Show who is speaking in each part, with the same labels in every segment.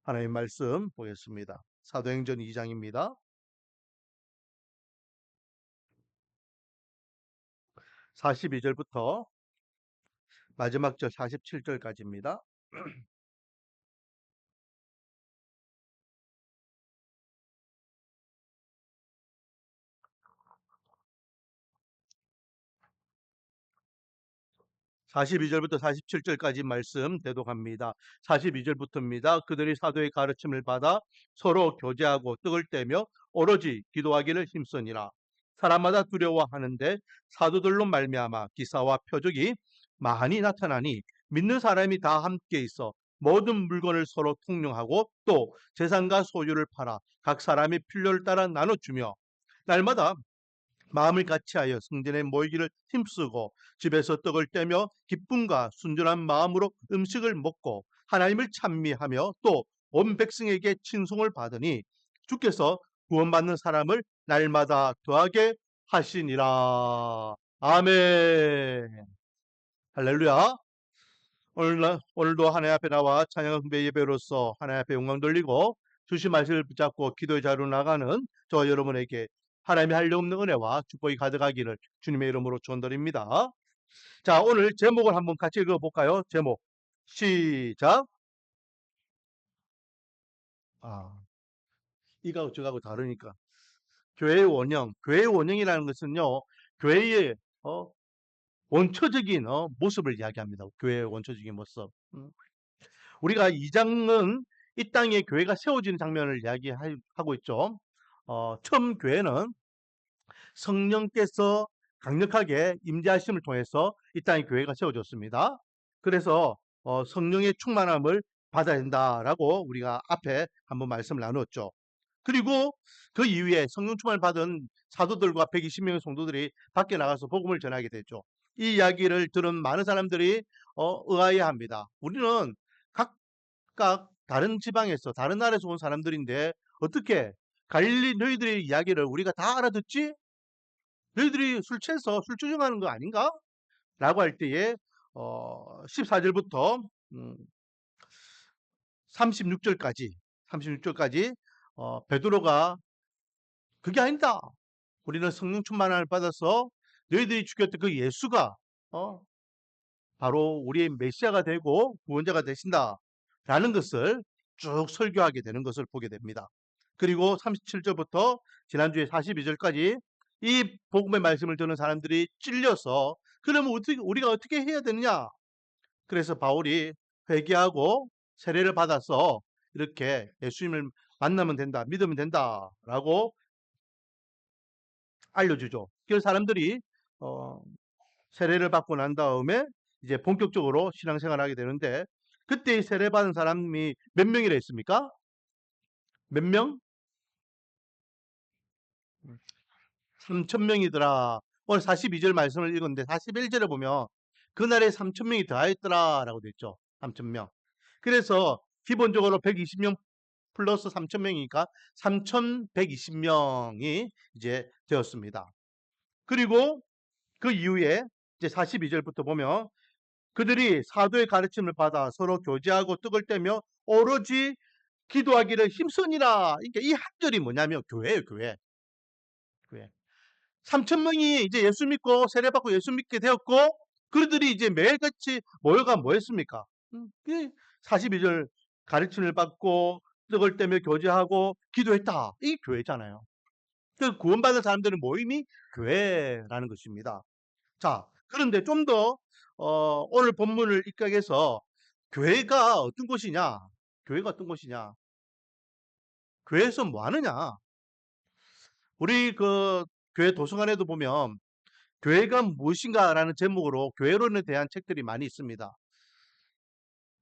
Speaker 1: 하나님 말씀 보겠습니다. 사도행전 2장입니다. 42절부터 마지막 절 47절까지입니다. 42절부터 47절까지 말씀 대독합니다. 42절부터입니다. 그들이 사도의 가르침을 받아 서로 교제하고 떡을 떼며 오로지 기도하기를 힘쓰니라. 사람마다 두려워하는데 사도들로 말미암아 기사와 표적이 많이 나타나니 믿는 사람이 다 함께 있어 모든 물건을 서로 통용하고 또 재산과 소유를 팔아 각 사람이 필요를 따라 나눠주며 날마다 마음을 같이하여 성전에 모이기를 힘쓰고 집에서 떡을 떼며 기쁨과 순전한 마음으로 음식을 먹고 하나님을 찬미하며 또 온 백성에게 친송을 받으니 주께서 구원받는 사람을 날마다 더하게 하시니라. 아멘. 할렐루야. 오늘도 하나님 앞에 나와 찬양 흥배 예배로서 하나님 앞에 영광 돌리고 주신 말씀을 붙잡고 기도의 자리로 나가는 저 여러분에게 하나님이 한량없는 은혜와 축복이 가득하기를 주님의 이름으로 축원드립니다. 자, 오늘 제목을 한번 같이 읽어볼까요? 제목 시작. 이거하고 저거하고 다르니까 교회의 원형. 교회의 원형이라는 것은요, 교회의 원초적인 모습을 이야기합니다. 교회의 원초적인 모습. 우리가 2장은 이 땅에 교회가 세워지는 장면을 이야기하고 있죠. 처음 교회는 성령께서 강력하게 임재하심을 통해서 이 땅에 교회가 세워졌습니다. 그래서 성령의 충만함을 받아야 된다라고 우리가 앞에 한번 말씀을 나누었죠. 그리고 그 이후에 성령 충만을 받은 사도들과 120명의 성도들이 밖에 나가서 복음을 전하게 되죠. 이 이야기를 들은 많은 사람들이 의아해합니다. 우리는 각각 다른 지방에서 다른 나라에서 온 사람들인데 어떻게 갈릴리 너희들의 이야기를 우리가 다 알아듣지? 너희들이 술 취해서 술 주정하는 거 아닌가? 라고 할 때에 14절부터 36절까지 베드로가 그게 아니다. 우리는 성령 충만함을 받아서 너희들이 죽였던 그 예수가 바로 우리의 메시아가 되고 구원자가 되신다라는 것을 쭉 설교하게 되는 것을 보게 됩니다. 그리고 37절부터 지난주에 42절까지 이 복음의 말씀을 듣는 사람들이 찔려서 그러면 우리가 어떻게 해야 되느냐? 그래서 바울이 회개하고 세례를 받아서 이렇게 예수님을 만나면 된다, 믿으면 된다라고 알려주죠. 그 사람들이 세례를 받고 난 다음에 이제 본격적으로 신앙생활을 하게 되는데 그때 세례 받은 사람이 몇 명이라 했습니까? 몇 명? 3,000명이더라. 오늘 42절 말씀을 읽었는데 41절에 보면 그날에 3,000명이 더하였더라라고 돼 있죠. 3,000명. 그래서 기본적으로 120명 플러스 3,000명이니까 3,120명이 이제 되었습니다. 그리고 그 이후에 이제 42절부터 보면 그들이 사도의 가르침을 받아 서로 교제하고 떡을 떼며 오로지 기도하기를 힘쓰니라. 그러니까 이 한 절이 뭐냐면 교회예요, 교회. 교회. 3,000명이 이제 예수 믿고 세례받고 예수 믿게 되었고 그들이 이제 매일같이 모여가 뭐 했습니까? 42절 가르침을 받고 떡을 떼며 교제하고 기도했다. 이게 교회잖아요. 그 구원받은 사람들의 모임이 교회라는 것입니다. 자, 그런데 좀 더 오늘 본문을 입각해서 교회가 어떤 곳이냐? 교회가 어떤 곳이냐? 교회에서 뭐 하느냐? 우리 그 교회 도서관에도 보면 교회가 무엇인가라는 제목으로 교회론에 대한 책들이 많이 있습니다.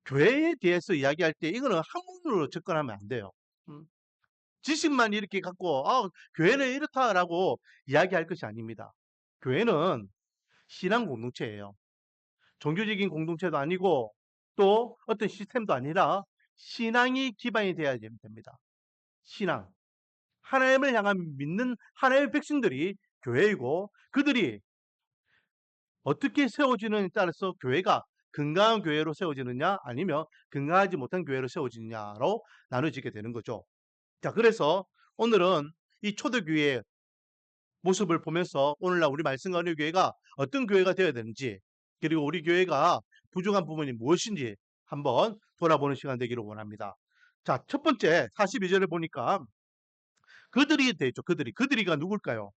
Speaker 1: 교회에 대해서 이야기할 때 이거는 학문으로 접근하면 안 돼요. 지식만 이렇게 갖고 교회는 이렇다라고 이야기할 것이 아닙니다. 교회는 신앙 공동체예요. 종교적인 공동체도 아니고 또 어떤 시스템도 아니라 신앙이 기반이 되어야 됩니다. 신앙. 하나님을 향한 믿는 하나님의 백성들이 교회이고 그들이 어떻게 세워지느냐에 따라서 교회가 건강한 교회로 세워지느냐 아니면 건강하지 못한 교회로 세워지느냐로 나눠지게 되는 거죠. 자, 그래서 오늘은 이 초대교회의 모습을 보면서 오늘날 우리 말씀과 은혜 교회가 어떤 교회가 되어야 되는지, 그리고 우리 교회가 부족한 부분이 무엇인지 한번 돌아보는 시간 되기를 원합니다. 자, 첫 번째 42절에 보니까 그들이 되죠. 그들이가 누굴까요?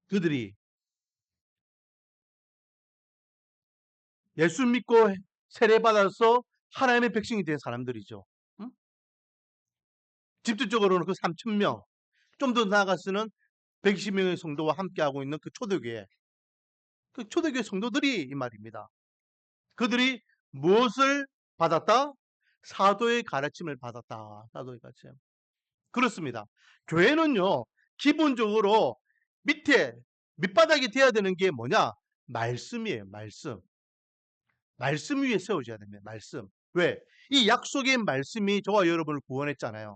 Speaker 1: 그들이 예수 믿고 세례받아서 하나님의 백성이 된 사람들이죠. 응? 집중적으로는 그 3,000명, 좀 더 나아가서는 120명의 성도와 함께하고 있는 그 초대교회, 그 초대교회 성도들이 이 말입니다. 그들이 무엇을 받았다? 사도의 가르침을 받았다. 사도의 가르침. 그렇습니다. 교회는요, 기본적으로 밑바닥이 돼야 되는 게 뭐냐? 말씀이에요, 말씀. 말씀 위에 세워져야 됩니다, 말씀. 왜? 이 약속의 말씀이 저와 여러분을 구원했잖아요.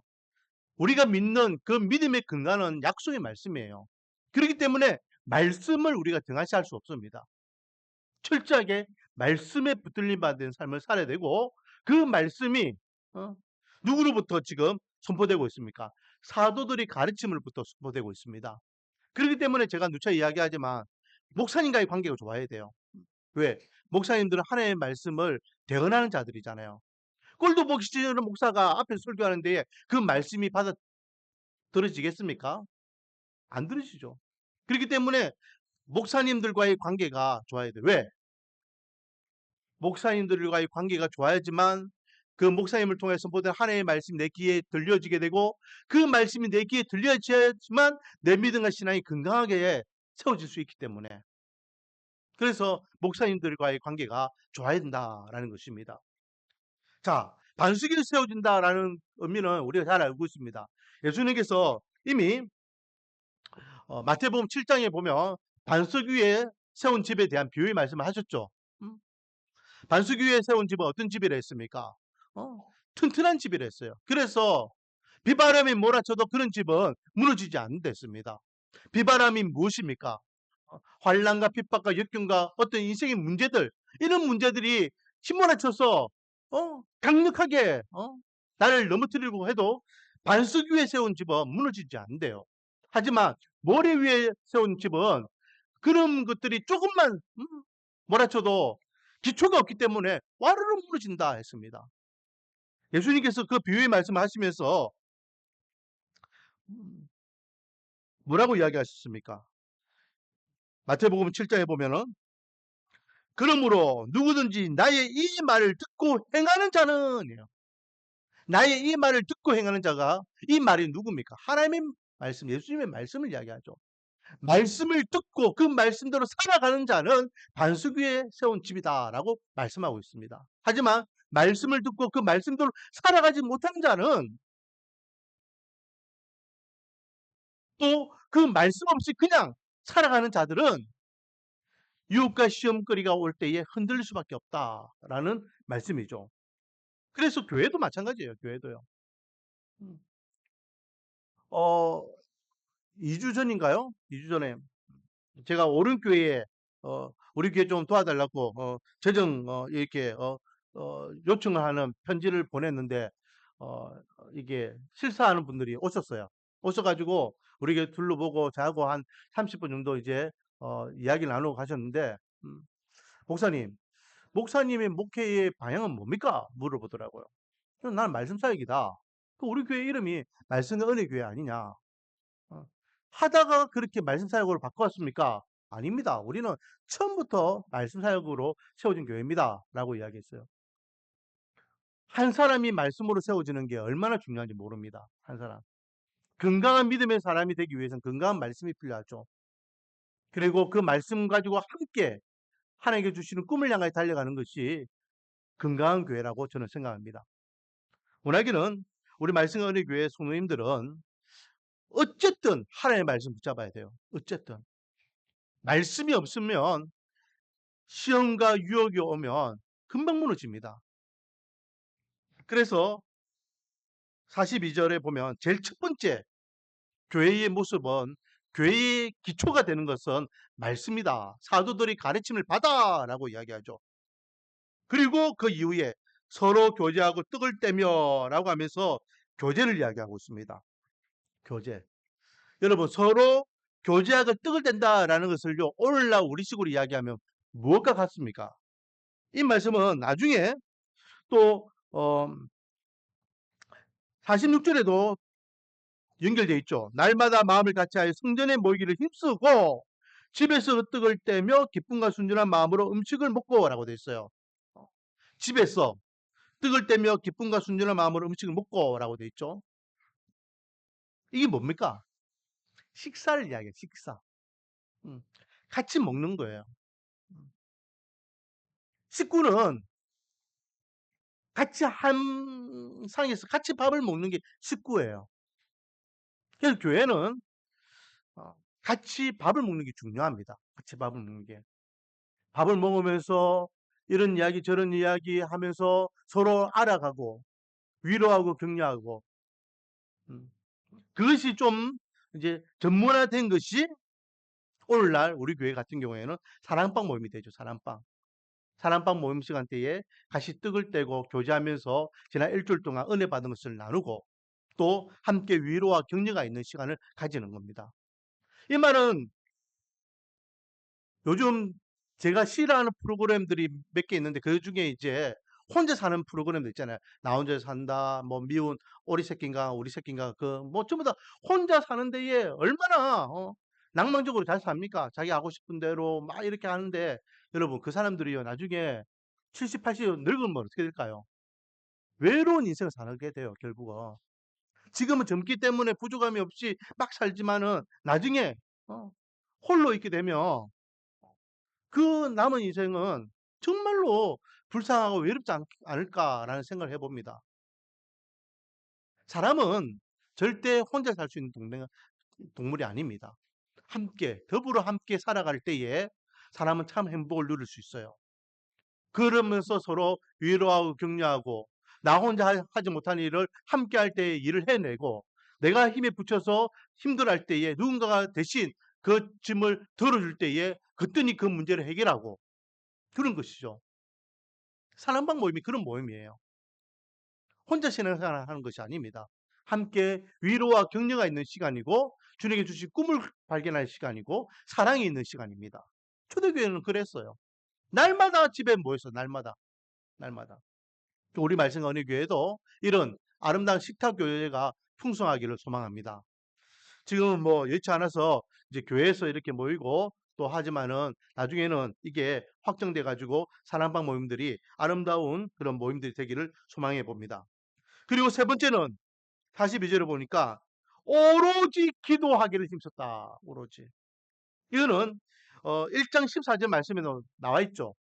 Speaker 1: 우리가 믿는 그 믿음의 근간은 약속의 말씀이에요. 그렇기 때문에 말씀을 우리가 등한시할 수 없습니다. 철저하게 말씀에 붙들림 받은 삶을 살아야 되고, 그 말씀이 누구로부터 지금 선포되고 있습니까? 사도들이 가르침으로부터 선포되고 있습니다. 그렇기 때문에 제가 누차 이야기하지만 목사님과의 관계가 좋아야 돼요. 왜? 목사님들은 하나님의 말씀을 대언하는 자들이잖아요. 꼴도 보기 싫은 목사가 앞에서 설교하는데 그 말씀이 받아 들어지겠습니까? 안 들으시죠. 그렇기 때문에 목사님들과의 관계가 좋아야 돼요. 왜? 목사님들과의 관계가 좋아야지만 그 목사님을 통해서 선포된 하나님의 말씀이 내 귀에 들려지게 되고, 그 말씀이 내 귀에 들려져야지만 내 믿음과 신앙이 건강하게 세워질 수 있기 때문에, 그래서 목사님들과의 관계가 좋아야 된다라는 것입니다. 자, 반석이 세워진다라는 의미는 우리가 잘 알고 있습니다. 예수님께서 이미 마태복음 7장에 보면 반석 위에 세운 집에 대한 비유의 말씀을 하셨죠. 반석 위에 세운 집은 어떤 집이라 했습니까? 튼튼한 집이라 했어요. 그래서 비바람이 몰아쳐도 그런 집은 무너지지 않는다 했습니다. 비바람이 무엇입니까? 환난과 핍박과 역경과 어떤 인생의 문제들, 이런 문제들이 휘몰아쳐서 강력하게 나를 넘어뜨리려고 해도 반석 위에 세운 집은 무너지지 않는데요. 하지만 모래 위에 세운 집은 그런 것들이 조금만 몰아쳐도 기초가 없기 때문에 와르르 무너진다 했습니다. 예수님께서 그 비유의 말씀을 하시면서 뭐라고 이야기하셨습니까? 마태복음 7장에 보면은, 그러므로 누구든지 나의 이 말을 듣고 행하는 자는, 나의 이 말을 듣고 행하는 자가, 이 말이 누굽니까? 하나님의 말씀, 예수님의 말씀을 이야기하죠. 말씀을 듣고 그 말씀대로 살아가는 자는 반석 위에 세운 집이다라고 말씀하고 있습니다. 하지만 말씀을 듣고 그 말씀대로 살아가지 못하는 자는, 또 그 말씀 없이 그냥 살아가는 자들은 유혹과 시험거리가 올 때에 흔들릴 수밖에 없다라는 말씀이죠. 그래서 교회도 마찬가지예요. 교회도요. 음. 어 2주 전인가요? 2주 전에 제가 오른교회에 우리 교회 좀 도와달라고 재정 이렇게 요청을 하는 편지를 보냈는데, 어 이게 실사하는 분들이 오셨어요. 오셔 가지고 우리 교회 둘러보고 저하고 한 30분 정도 이제 이야기를 나누고 가셨는데, 음 "목사님, 목사님의 목회의 방향은 뭡니까?" 물어보더라고요. 그래서 "나는 말씀 사역이다." 그 "우리 교회 이름이 말씀의 은혜 교회 아니냐?" 하다가 그렇게 말씀 사역으로 바꿔왔습니까? 아닙니다. 우리는 처음부터 말씀 사역으로 세워진 교회입니다.라고 이야기했어요. 한 사람이 말씀으로 세워지는 게 얼마나 중요한지 모릅니다. 한 사람. 건강한 믿음의 사람이 되기 위해서는 건강한 말씀이 필요하죠. 그리고 그 말씀 가지고 함께 하나님께 주시는 꿈을 향해 달려가는 것이 건강한 교회라고 저는 생각합니다. 원하기는 우리 말씀 은혜 교회 성도님들은 어쨌든 하나님의 말씀 붙잡아야 돼요. 어쨌든. 말씀이 없으면 시험과 유혹이 오면 금방 무너집니다. 그래서 42절에 보면 제일 첫 번째 교회의 모습은 교회의 기초가 되는 것은 말씀이다. 사도들이 가르침을 받아라고 이야기하죠. 그리고 그 이후에 서로 교제하고 떡을 떼며라고 하면서 교제를 이야기하고 있습니다. 교제. 여러분 서로 교제하고 떡을 뗀다라는 것을요. 오늘날 우리식으로 이야기하면 무엇과 같습니까? 이 말씀은 나중에 또 46절에도 연결되어 있죠. 날마다 마음을 같이하여 성전에 모이기를 힘쓰고 집에서 떡을 떼며 기쁨과 순전한 마음으로 음식을 먹고라고 되어 있어요. 집에서 떡을 떼며 기쁨과 순전한 마음으로 음식을 먹고라고 되어 있죠. 이게 뭡니까? 식사를 이야기해요. 식사. 같이 먹는 거예요. 식구는 같이 한 상에서 같이 밥을 먹는 게 식구예요. 그래서 교회는 같이 밥을 먹는 게 중요합니다. 같이 밥을 먹는 게. 밥을 먹으면서 이런 이야기 저런 이야기 하면서 서로 알아가고 위로하고 격려하고 그것이 좀 이제 전문화된 것이 오늘날 우리 교회 같은 경우에는 사랑방 모임이 되죠. 사랑방. 사랑방 모임 시간대에 같이 떡을 떼고 교제하면서 지난 일주일 동안 은혜 받은 것을 나누고 또 함께 위로와 격려가 있는 시간을 가지는 겁니다. 이 말은 요즘 제가 싫어하는 프로그램들이 몇 개 있는데 그 중에 이제 혼자 사는 프로그램도 있잖아요. 나 혼자 산다, 뭐 미운 오리 새끼인가, 우리 새끼인가, 그 뭐 전부 다 혼자 사는 데에 얼마나 낭만적으로 잘 삽니까? 자기 하고 싶은 대로 막 이렇게 하는데 여러분 그 사람들이요 나중에 70, 80 늙으면 어떻게 될까요? 외로운 인생을 살게 돼요 결국은. 지금은 젊기 때문에 부족함이 없이 막 살지만은 나중에 홀로 있게 되면 그 남은 인생은 정말로 불쌍하고 외롭지 않을까라는 생각을 해봅니다. 사람은 절대 혼자 살 수 있는 동물이 아닙니다. 함께, 더불어 함께 살아갈 때에 사람은 참 행복을 누릴 수 있어요. 그러면서 서로 위로하고 격려하고 나 혼자 하지 못한 일을 함께 할 때에 일을 해내고 내가 힘에 부쳐서 힘들어할 때에 누군가가 대신 그 짐을 덜어줄 때에 그랬더니 그 문제를 해결하고 그런 것이죠. 사랑방 모임이 그런 모임이에요. 혼자 신앙생활하는 것이 아닙니다. 함께 위로와 격려가 있는 시간이고 주님께 주신 꿈을 발견할 시간이고 사랑이 있는 시간입니다. 초대교회는 그랬어요. 날마다 집에 모여서 날마다. 우리 말씀 언니 교회도 이런 아름다운 식탁 교회가 풍성하기를 소망합니다. 지금은 뭐 여의치 않아서 이제 교회에서 이렇게 모이고 또 하지만은 나중에는 이게 확정돼 가지고 사랑방 모임들이 아름다운 그런 모임들이 되기를 소망해 봅니다. 그리고 세 번째는 42절을 보니까 오로지 기도하기를 힘썼다. 오로지. 이거는 1장 14절 말씀에 나와 있죠.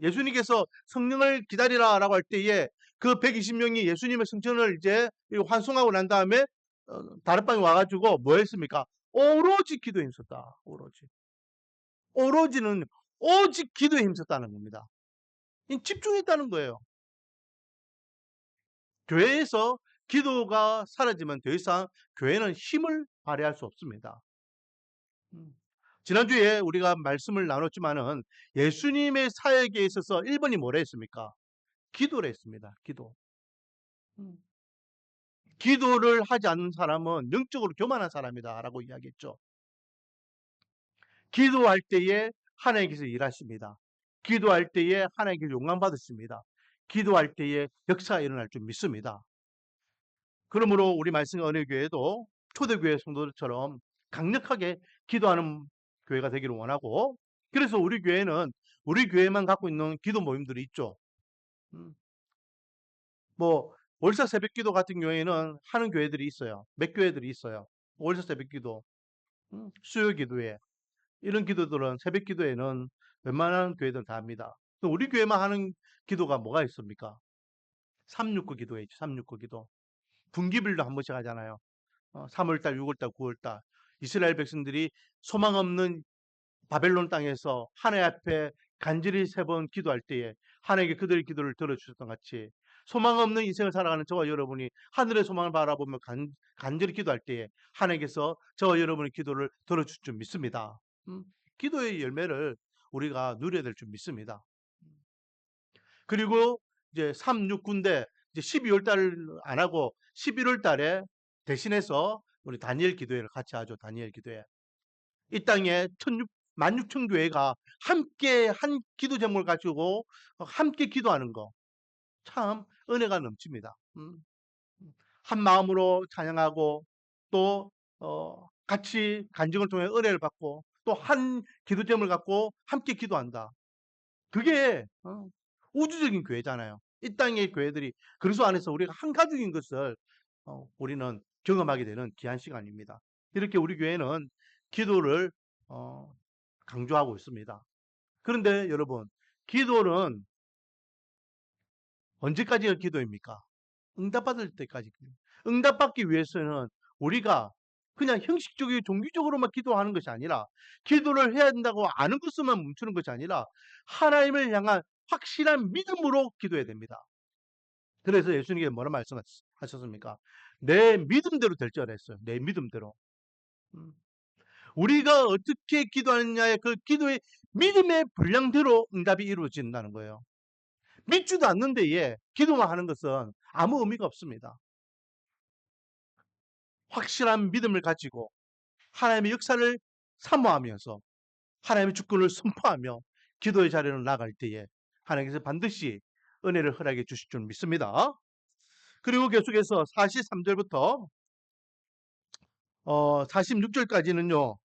Speaker 1: 예수님께서 성령을 기다리라라고 할 때에 그 120명이 예수님의 성전을 이제 환송하고 난 다음에 다락방에 와가지고 뭐 했습니까? 오로지 기도에 힘썼다. 오로지. 오로지는 오직 기도에 힘썼다는 겁니다. 집중했다는 거예요. 교회에서 기도가 사라지면 더 이상 교회는 힘을 발휘할 수 없습니다. 지난주에 우리가 말씀을 나눴지만은 예수님의 사역에 있어서 1번이 뭐라 했습니까? 기도를 했습니다. 기도. 기도를 하지 않는 사람은 영적으로 교만한 사람이다라고 이야기했죠. 기도할 때에 하나님께서 일하십니다. 기도할 때에 하나님께서 영광 받으십니다. 기도할 때에 역사가 일어날 줄 믿습니다. 그러므로 우리 말씀 은혜교회도 초대교회 성도들처럼 강력하게 기도하는 교회가 되기를 원하고 그래서 우리 교회는 우리 교회만 갖고 있는 기도 모임들이 있죠. 뭐 월사 새벽기도 같은 경우에는 하는 교회들이 있어요. 몇 교회들이 있어요. 월사 새벽기도, 수요기도회 이런 기도들은 새벽기도에는 웬만한 교회들은 다 합니다. 우리 교회만 하는 기도가 뭐가 있습니까? 369 기도에 있죠. 369 기도. 분기별로 한 번씩 하잖아요. 3월달, 6월달, 9월달 이스라엘 백성들이 소망 없는 바벨론 땅에서 하나님 앞에 간절히 3번 기도할 때에 하나님께 그들의 기도를 들어주셨던 같이 소망 없는 인생을 살아가는 저와 여러분이 하늘의 소망을 바라보며 간절히 기도할 때에 하나님께서 저와 여러분의 기도를 들어줄 줄 믿습니다. 기도의 열매를 우리가 누려야 될 줄 믿습니다. 그리고 이제 3, 6, 9인데 이제 12월 달을 안 하고 11월 달에 대신해서 우리 다니엘 기도회를 같이 하죠. 다니엘 기도회. 이 땅에 16,000교회가 함께 한 기도 제목을 가지고 함께 기도하는 거. 참 은혜가 넘칩니다. 한 마음으로 찬양하고 또 같이 간증을 통해 은혜를 받고 또 한 기도 제목을 갖고 함께 기도한다. 그게 우주적인 교회잖아요. 이 땅의 교회들이 그리스도 안에서 우리가 한 가족인 것을 우리는 경험하게 되는 귀한 시간입니다. 이렇게 우리 교회는 기도를 강조하고 있습니다. 그런데 여러분, 기도는 언제까지가 기도입니까? 응답받을 때까지. 응답받기 위해서는 우리가 그냥 형식적이고 종교적으로만 기도하는 것이 아니라 기도를 해야 된다고 아는 것으로만 멈추는 것이 아니라 하나님을 향한 확실한 믿음으로 기도해야 됩니다. 그래서 예수님께서 뭐라 말씀하셨습니까? 내 믿음대로 될 줄 알았어요. 내 믿음대로. 우리가 어떻게 기도하느냐의 그 기도의 믿음의 분량대로 응답이 이루어진다는 거예요. 믿지도 않는데 기도만 하는 것은 아무 의미가 없습니다. 확실한 믿음을 가지고 하나님의 역사를 사모하면서 하나님의 주권을 선포하며 기도의 자리로 나갈 때에 하나님께서 반드시 은혜를 허락해 주실 줄 믿습니다. 그리고 계속해서 43절부터 46절까지는요.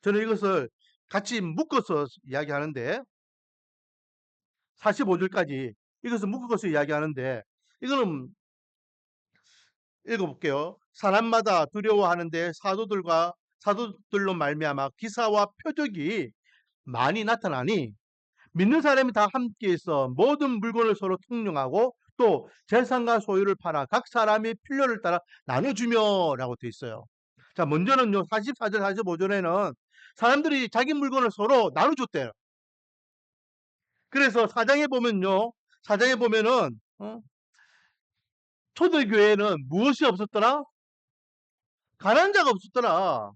Speaker 1: 저는 이것을 같이 묶어서 이야기하는데 45절까지 이것을 묶어서 이야기하는데 이거는 읽어볼게요. 사람마다 두려워하는데 사도들로 말미암아 기사와 표적이 많이 나타나니 믿는 사람이 다 함께해서 모든 물건을 서로 통용하고 또 재산과 소유를 팔아 각 사람이 필요를 따라 나눠주며라고 되어 있어요. 자, 먼저는요. 44절, 45절에는 사람들이 자기 물건을 서로 나눠줬대요. 그래서 사장에 보면요. 사장에 보면은 초대교회는 무엇이 없었더라? 가난한 자가 없었더라.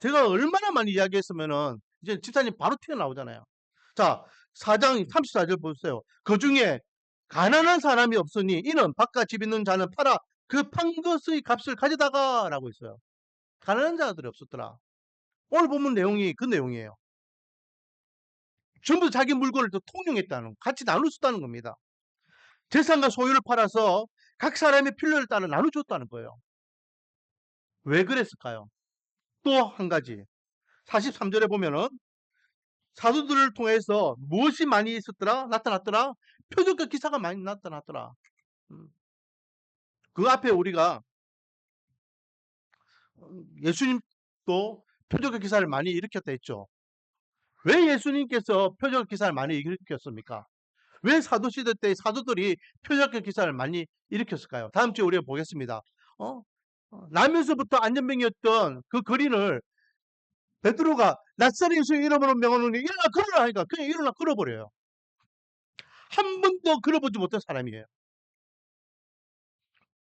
Speaker 1: 제가 얼마나 많이 이야기했으면은 이제 집사님 바로 튀어나오잖아요. 자, 4장 34절 보세요. 그 중에 가난한 사람이 없으니 이는 바깥 집 있는 자는 팔아 그 판 것의 값을 가져다가 라고 있어요. 가난한 자들이 없었더라. 오늘 보면 내용이 그 내용이에요. 전부 자기 물건을 더 통용했다는, 같이 나누었다는 겁니다. 재산과 소유를 팔아서 각 사람의 필요를 따라 나눠줬다는 거예요. 왜 그랬을까요? 또 한 가지. 43절에 보면은 사도들을 통해서 무엇이 많이 있었더라? 나타났더라? 표적과 기사가 많이 나타났더라. 그 앞에 우리가 예수님도 표적과 기사를 많이 일으켰다 했죠. 왜 예수님께서 표적과 기사를 많이 일으켰습니까? 왜 사도시대 때 사도들이 표적과 기사를 많이 일으켰을까요? 다음 주에 우리가 보겠습니다. 나면서부터 안전병이었던 그 거린을 베드로가 낯선 예수 이름으로 명하노니 일어나 걸어라 하니까 그냥 일어나 걸어버려요. 한 번도 걸어보지 못한 사람이에요.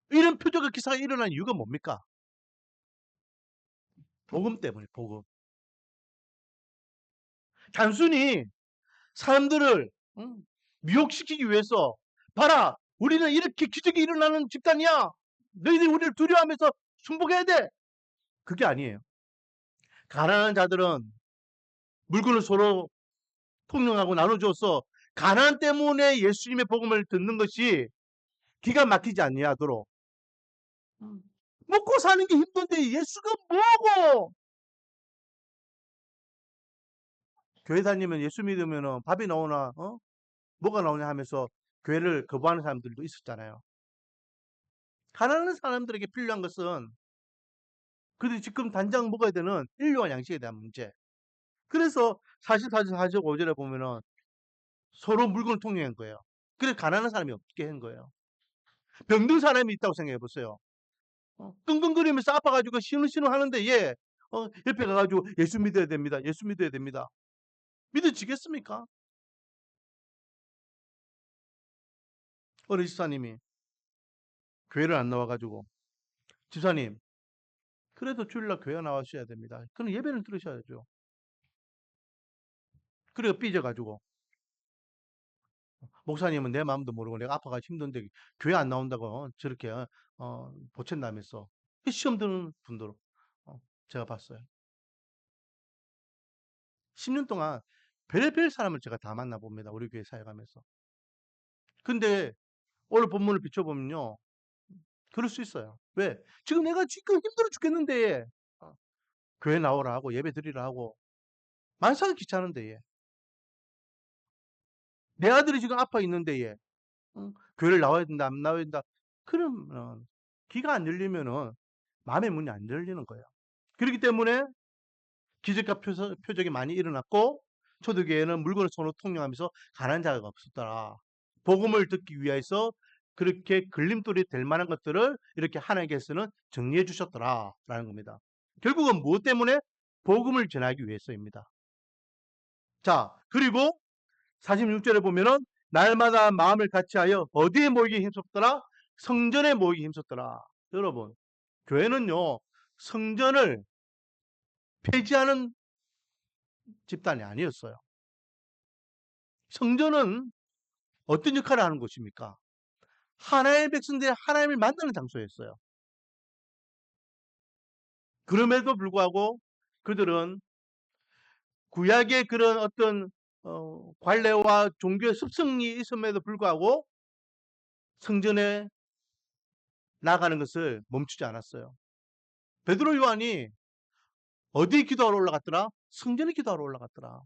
Speaker 1: 이런 표적과 기사가 일어난 이유가 뭡니까? 복음 때문에, 복음. 단순히 사람들을 미혹시키기 위해서 봐라, 우리는 이렇게 기적이 일어나는 집단이야. 너희들이 우리를 두려워하면서 순복해야 돼. 그게 아니에요. 가난한 자들은 물건을 서로 통용하고 나눠줘서 가난 때문에 예수님의 복음을 듣는 것이 기가 막히지 아니하도록 먹고 사는 게 힘든데 예수가 뭐고? 교회 다니면 예수 믿으면 밥이 나오나 뭐가 나오냐 하면서 교회를 거부하는 사람들도 있었잖아요. 가난한 사람들에게 필요한 것은 그들이 지금 당장 먹어야 되는 인류와 양식에 대한 문제. 그래서 44절, 45절에 보면은 서로 물건을 통용한 거예요. 그래서 가난한 사람이 없게 한 거예요. 병든 사람이 있다고 생각해 보세요. 끙끙거리면서 아파가지고 신우신우 하는데 옆에 가가지고 예수 믿어야 됩니다. 예수 믿어야 됩니다. 믿어지겠습니까? 어느 집사님이 교회를 안 나와가지고, 집사님, 그래도 주일날 교회 나와주셔야 됩니다. 그럼 예배를 들으셔야죠. 그래가 삐져가지고, 목사님은 내 마음도 모르고 내가 아파가지고 힘든데 교회 안 나온다고 저렇게 보챈다면서. 시험 드는 분들 제가 봤어요. 10년 동안 별의별 사람을 제가 다 만나봅니다. 우리 교회 사역하면서. 근데 오늘 본문을 비춰보면요. 그럴 수 있어요. 왜? 지금 내가 지금 힘들어 죽겠는데 어, 교회 나오라 하고 예배 드리라 하고 만사가 귀찮은데 내 아들이 지금 아파 있는데 교회를 나와야 된다 안 나와야 된다. 그러면 귀가 안 열리면은 마음의 문이 안 열리는 거예요. 그렇기 때문에 기적과 표적이 많이 일어났고 초대교회는 물건을 손으로 통용하면서 가난한 자가 없었더라. 복음을 듣기 위해서 그렇게 걸림돌이 될 만한 것들을 이렇게 하나님께서는 정리해 주셨더라라는 겁니다. 결국은 무엇 때문에? 복음을 전하기 위해서입니다. 자, 그리고 46절에 보면은 날마다 마음을 같이하여 어디에 모이기 힘썼더라? 성전에 모이기 힘썼더라. 여러분, 교회는요, 성전을 폐지하는 집단이 아니었어요. 성전은 어떤 역할을 하는 곳입니까? 하나님의 백성들이 하나님을 만나는 장소였어요. 그럼에도 불구하고 그들은 구약의 그런 어떤 관례와 종교의 습성이 있음에도 불구하고 성전에 나가는 것을 멈추지 않았어요. 베드로 요한이 어디 기도하러 올라갔더라? 성전에 기도하러 올라갔더라.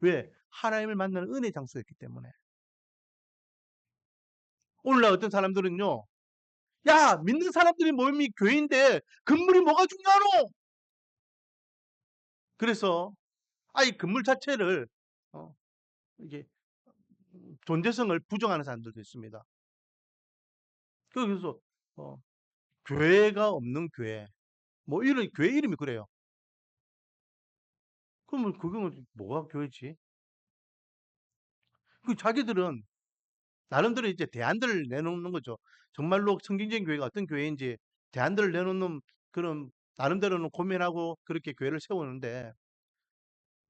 Speaker 1: 왜? 하나님을 만나는 은혜 장소였기 때문에. 오늘날 어떤 사람들은요, 야, 믿는 사람들이 모임이 교회인데 건물이 뭐가 중요하노? 그래서 아예 건물 자체를 어, 이게 존재성을 부정하는 사람들도 있습니다. 그래서 어, 교회가 없는 교회, 뭐 이런 교회 이름이 그래요. 그러면 그건 뭐가 교회지? 그 자기들은 나름대로 이제 대안들을 내놓는 거죠. 정말로 성경적인 교회가 어떤 교회인지 대안들을 내놓는 그런 나름대로는 고민하고 그렇게 교회를 세우는데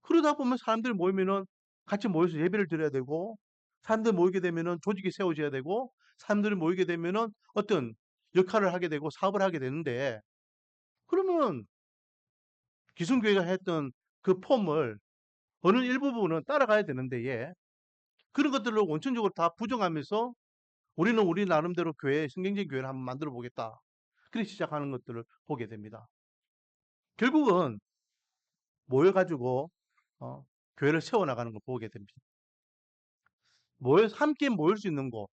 Speaker 1: 그러다 보면 사람들이 모이면은 같이 모여서 예배를 드려야 되고 사람들이 모이게 되면은 조직이 세워져야 되고 사람들이 모이게 되면은 어떤 역할을 하게 되고 사업을 하게 되는데 그러면 기성교회가 했던 그 폼을 어느 일부분은 따라가야 되는데 그런 것들을 원천적으로 다 부정하면서 우리는 우리 나름대로 교회, 성경적인 교회를 한번 만들어 보겠다. 그렇게 시작하는 것들을 보게 됩니다. 결국은 모여가지고 교회를 세워나가는 걸 보게 됩니다. 함께 모일 수 있는 곳,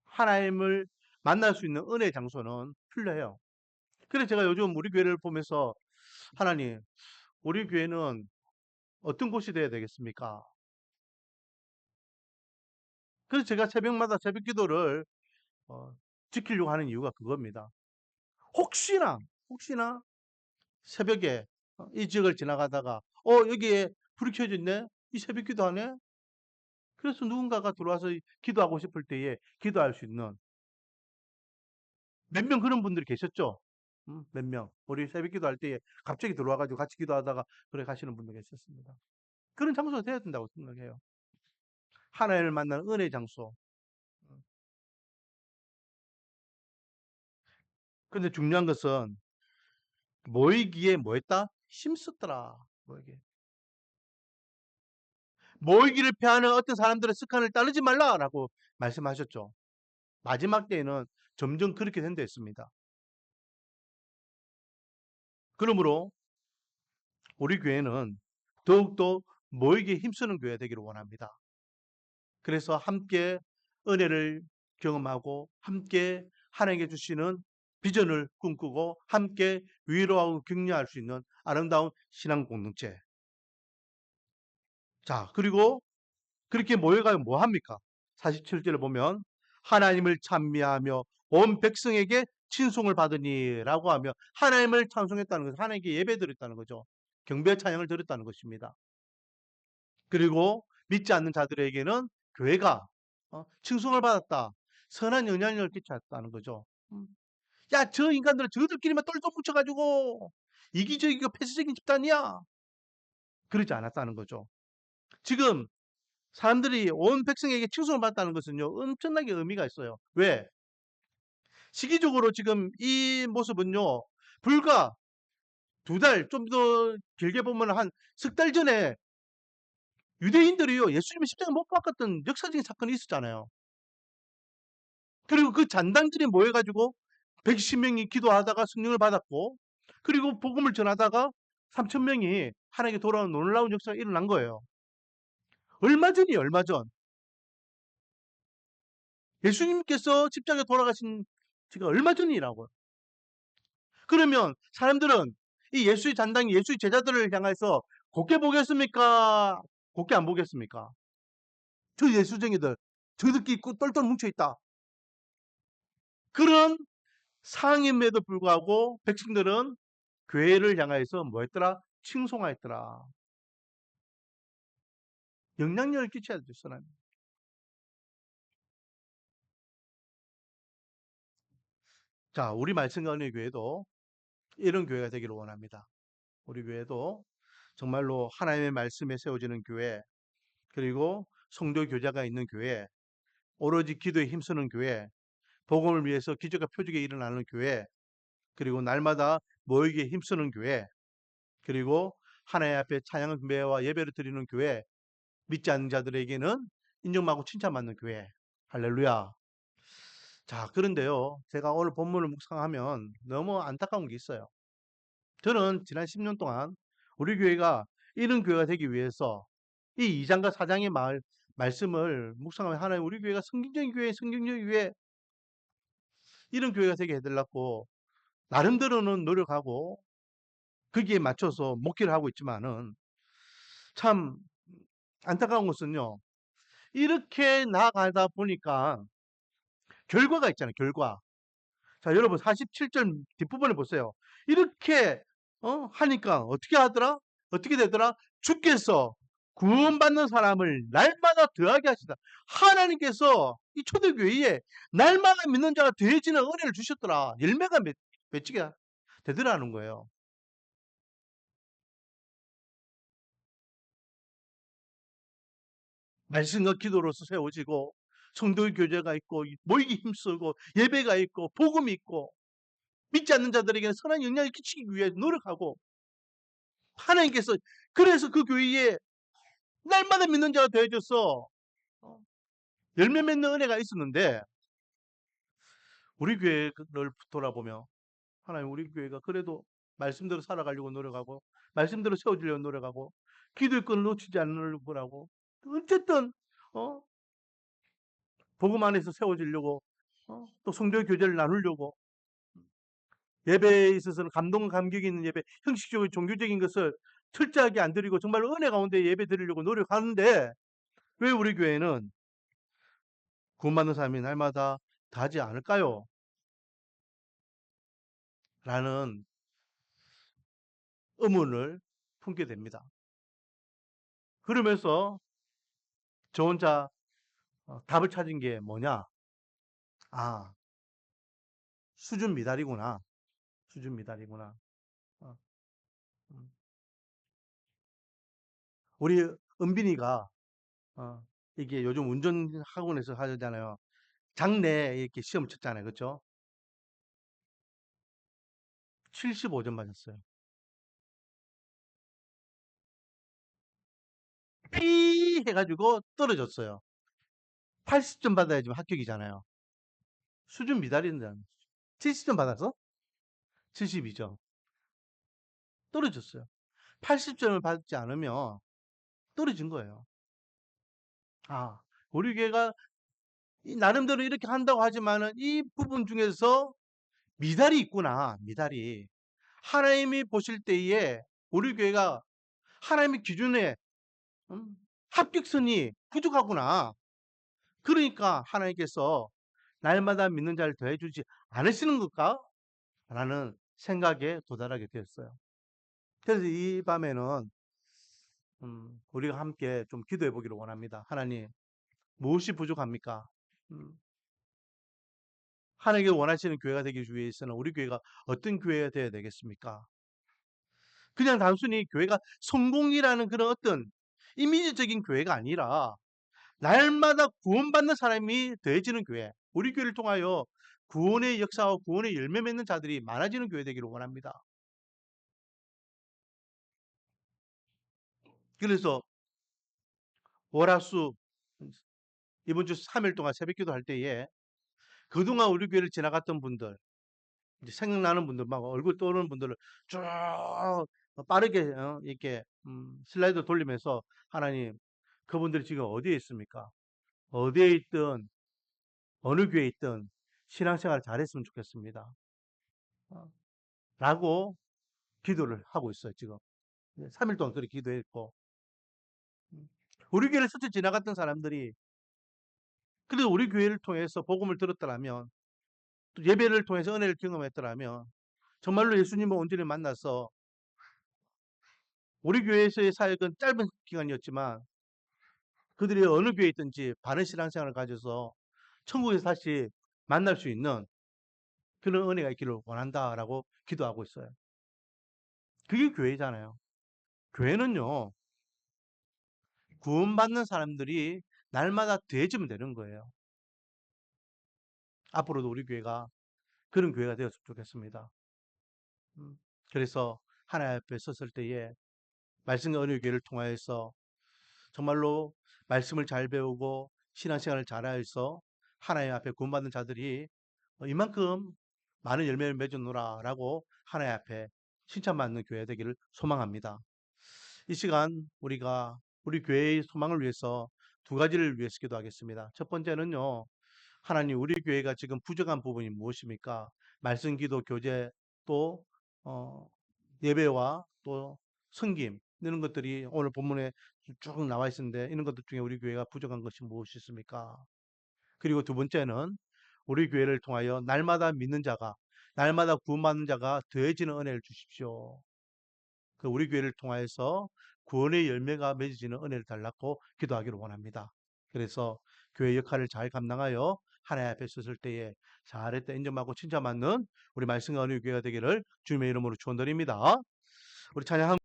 Speaker 1: 하나님을 만날 수 있는 은혜의 장소는 필요해요. 그래서 제가 요즘 우리 교회를 보면서 하나님, 우리 교회는 어떤 곳이 되어야 되겠습니까? 그래서 제가 새벽마다 새벽 기도를 어, 지키려고 하는 이유가 그겁니다. 혹시나 새벽에 이 지역을 지나가다가 여기에 불이 켜져 있네? 이 새벽 기도하네? 그래서 누군가가 들어와서 기도하고 싶을 때에 기도할 수 있는 몇 명 그런 분들이 계셨죠? 몇 명. 우리 새벽 기도할 때에 갑자기 들어와가지고 같이 기도하다가 그래 가시는 분들 계셨습니다. 그런 장소가 되어야 된다고 생각해요. 하나님을 만나는 은혜의 장소. 근데 중요한 것은 모이기에 뭐 했다? 힘썼더라. 모이기에. 모이기를 피하는 어떤 사람들의 습관을 따르지 말라라고 말씀하셨죠. 마지막 때에는 점점 그렇게 된다 했습니다. 그러므로 우리 교회는 더욱더 모이기에 힘쓰는 교회 되기를 원합니다. 그래서 함께 은혜를 경험하고 함께 하나님께 주시는 비전을 꿈꾸고 함께 위로하고 격려할 수 있는 아름다운 신앙 공동체. 자, 그리고 그렇게 모여가 뭐 합니까? 47절을 보면 하나님을 찬미하며 온 백성에게 친송을 받으니라고 하며 하나님을 찬송했다는 것은 하나님께 예배드렸다는 거죠. 경배 찬양을 드렸다는 것입니다. 그리고 믿지 않는 자들에게는 교회가 칭송을 받았다. 선한 영향력을 끼쳤다는 거죠. 야, 저 인간들은 저들끼리만 똘똘 뭉쳐가지고 이기적이고 폐쇄적인 집단이야. 그러지 않았다는 거죠. 지금 사람들이 온 백성에게 칭송을 받았다는 것은요, 엄청나게 의미가 있어요. 왜? 시기적으로 지금 이 모습은요, 불과 2달, 좀 더 길게 보면 한 석 달 전에 유대인들이요, 예수님의 십자가 못 박았던 역사적인 사건이 있었잖아요. 그리고 그 잔당들이 모여가지고 120명이 기도하다가 성령을 받았고, 그리고 복음을 전하다가 3,000명이 하나님께 돌아온 놀라운 역사가 일어난 거예요. 얼마 전이에요, 얼마 전. 예수님께서 십자가에 돌아가신 지가 얼마 전이라고요. 그러면 사람들은 이 예수의 잔당이 예수의 제자들을 향해서 곱게 보겠습니까? 곱게 안 보겠습니까? 저 예수쟁이들, 저들끼리 똘똘 뭉쳐있다. 그런 상임에도 불구하고 백성들은 교회를 향하여서 뭐 했더라? 칭송하였더라. 영향력을 끼쳐야 됐어, 하나님. 자, 우리 말씀과 은혜 교회도 이런 교회가 되기를 원합니다. 우리 교회도 정말로 하나님의 말씀에 세워지는 교회, 그리고 성도 교자가 있는 교회, 오로지 기도에 힘쓰는 교회, 복음을 위해서 기적과 표적이 일어나는 교회, 그리고 날마다 모이기에 힘쓰는 교회, 그리고 하나님 앞에 찬양 예배와 예배를 드리는 교회, 믿지 않는 자들에게는 인정받고 칭찬받는 교회. 할렐루야. 자, 그런데요, 제가 오늘 본문을 묵상하면 너무 안타까운 게 있어요. 저는 지난 10년 동안 우리 교회가 이런 교회가 되기 위해서 이 2장과 4장의 말씀을 묵상하면 하나님 우리 교회가 성경적인 교회, 성경적인 교회, 이런 교회가 되게 해달라고 나름대로는 노력하고 거기에 맞춰서 목회를 하고 있지만은 참 안타까운 것은요, 이렇게 나아가다 보니까 결과가 있잖아요, 결과. 자, 여러분 47절 뒷부분에 보세요. 이렇게 하니까 어떻게 하더라? 어떻게 되더라? 주께서 구원받는 사람을 날마다 더하게 하시다. 하나님께서 이 초대교회에 날마다 믿는 자가 더해지는 은혜를 주셨더라. 열매가 맺히게 되더라는 거예요. 말씀과 기도로서 세워지고 성도의 교제가 있고 모이기 힘쓰고 예배가 있고 복음이 있고 믿지 않는 자들에게는 선한 영향을 끼치기 위해 노력하고 하나님께서 그래서 그 교회에 날마다 믿는 자가 되어줘서 열매 맺는 은혜가 있었는데 우리 교회를 돌아보며 하나님 우리 교회가 그래도 말씀대로 살아가려고 노력하고 말씀대로 세워지려고 노력하고 기도의 끈을 놓치지 않으려고 하고 어쨌든 복음 안에서 세워지려고 또 성도의 교제를 나누려고 예배에 있어서는 감동 감격이 있는 예배 형식적인 종교적인 것을 철저하게 안 드리고 정말 은혜 가운데 예배 드리려고 노력하는데 왜 우리 교회는 구원받는 사람이 날마다 다하지 않을까요? 라는 의문을 품게 됩니다. 그러면서 저 혼자 답을 찾은 게 뭐냐? 아, 수준 미달이구나. 수준 미달이구나. 어, 음. 우리 은빈이가 이게 요즘 운전 학원에서 하잖아요. 장내 이렇게 시험 쳤잖아요. 그렇죠? 75점 맞았어요. 삐 해가지고 떨어졌어요. 80점 받아야지 합격이잖아요. 수준 미달인데 70점 받아서 72점 떨어졌어요. 80점을 받지 않으면 떨어진 거예요. 아, 우리 교회가 나름대로 이렇게 한다고 하지만은 이 부분 중에서 미달이 있구나, 미달이. 하나님이 보실 때에 우리 교회가 하나님의 기준에 음, 합격선이 부족하구나. 그러니까 하나님께서 날마다 믿는 자를 더해주지 않으시는 걸까? 라는 생각에 도달하게 되었어요. 그래서 이 밤에는 우리가 함께 좀 기도해 보기를 원합니다. 하나님, 무엇이 부족합니까? 음, 하나님께 원하시는 교회가 되기 위해서는 우리 교회가 어떤 교회가 되어야 되겠습니까? 그냥 단순히 교회가 성공이라는 그런 어떤 이미지적인 교회가 아니라 날마다 구원받는 사람이 더해지는 교회, 우리 교회를 통하여 구원의 역사와 구원의 열매 맺는 자들이 많아지는 교회 되기를 원합니다. 그래서 월화수 이번 주 3일 동안 새벽기도 할 때에 그동안 우리 교회를 지나갔던 분들, 이제 생각나는 분들, 막 얼굴 떠오르는 분들을 쭉 빠르게 이렇게 슬라이드 돌리면서 하나님, 그분들이 지금 어디에 있습니까? 어디에 있든 어느 교회에 있든 신앙생활 잘했으면 좋겠습니다. 어, 라고 기도를 하고 있어요, 지금. 3일 동안 그렇게 기도했고. 음, 우리 교회를 스쳐 지나갔던 사람들이 그래도 우리 교회를 통해서 복음을 들었더라면, 또 예배를 통해서 은혜를 경험했더라면, 정말로 예수님을 온전히 만나서 우리 교회에서의 사역은 짧은 기간이었지만 그들이 어느 교회에 있든지 바른 신앙생활을 가져서 천국에서 다시 만날 수 있는 그런 은혜가 있기를 원한다라고 기도하고 있어요. 그게 교회잖아요. 교회는요, 구원받는 사람들이 날마다 더해지면 되는 거예요. 앞으로도 우리 교회가 그런 교회가 되었으면 좋겠습니다. 음, 그래서 하나님 앞에 섰을 때에 말씀과 은혜 교회를 통하여서 정말로 말씀을 잘 배우고 신앙생활을 잘하여서 하나님 앞에 구원받는 자들이 이만큼 많은 열매를 맺어노라라고 하나님 앞에 칭찬받는 교회 되기를 소망합니다. 이 시간 우리가 우리 교회의 소망을 위해서 두 가지를 위해서 기도하겠습니다. 첫 번째는요, 하나님, 우리 교회가 지금 부족한 부분이 무엇입니까? 말씀, 기도, 교제, 또 어, 예배와 또 섬김, 이런 것들이 오늘 본문에 쭉 나와 있는데, 이런 것들 중에 우리 교회가 부족한 것이 무엇이 있습니까? 그리고 두 번째는 우리 교회를 통하여 날마다 믿는 자가, 날마다 구원받는 자가 더해지는 은혜를 주십시오. 그 우리 교회를 통하여서 구원의 열매가 맺어지는 은혜를 달라고 기도하기를 원합니다. 그래서 교회 역할을 잘 감당하여 하나님 앞에 섰을 때에 잘했다 인정받고 칭찬받는 우리 말씀과 은혜의 교회가 되기를 주님의 이름으로 축원드립니다. 우리 찬양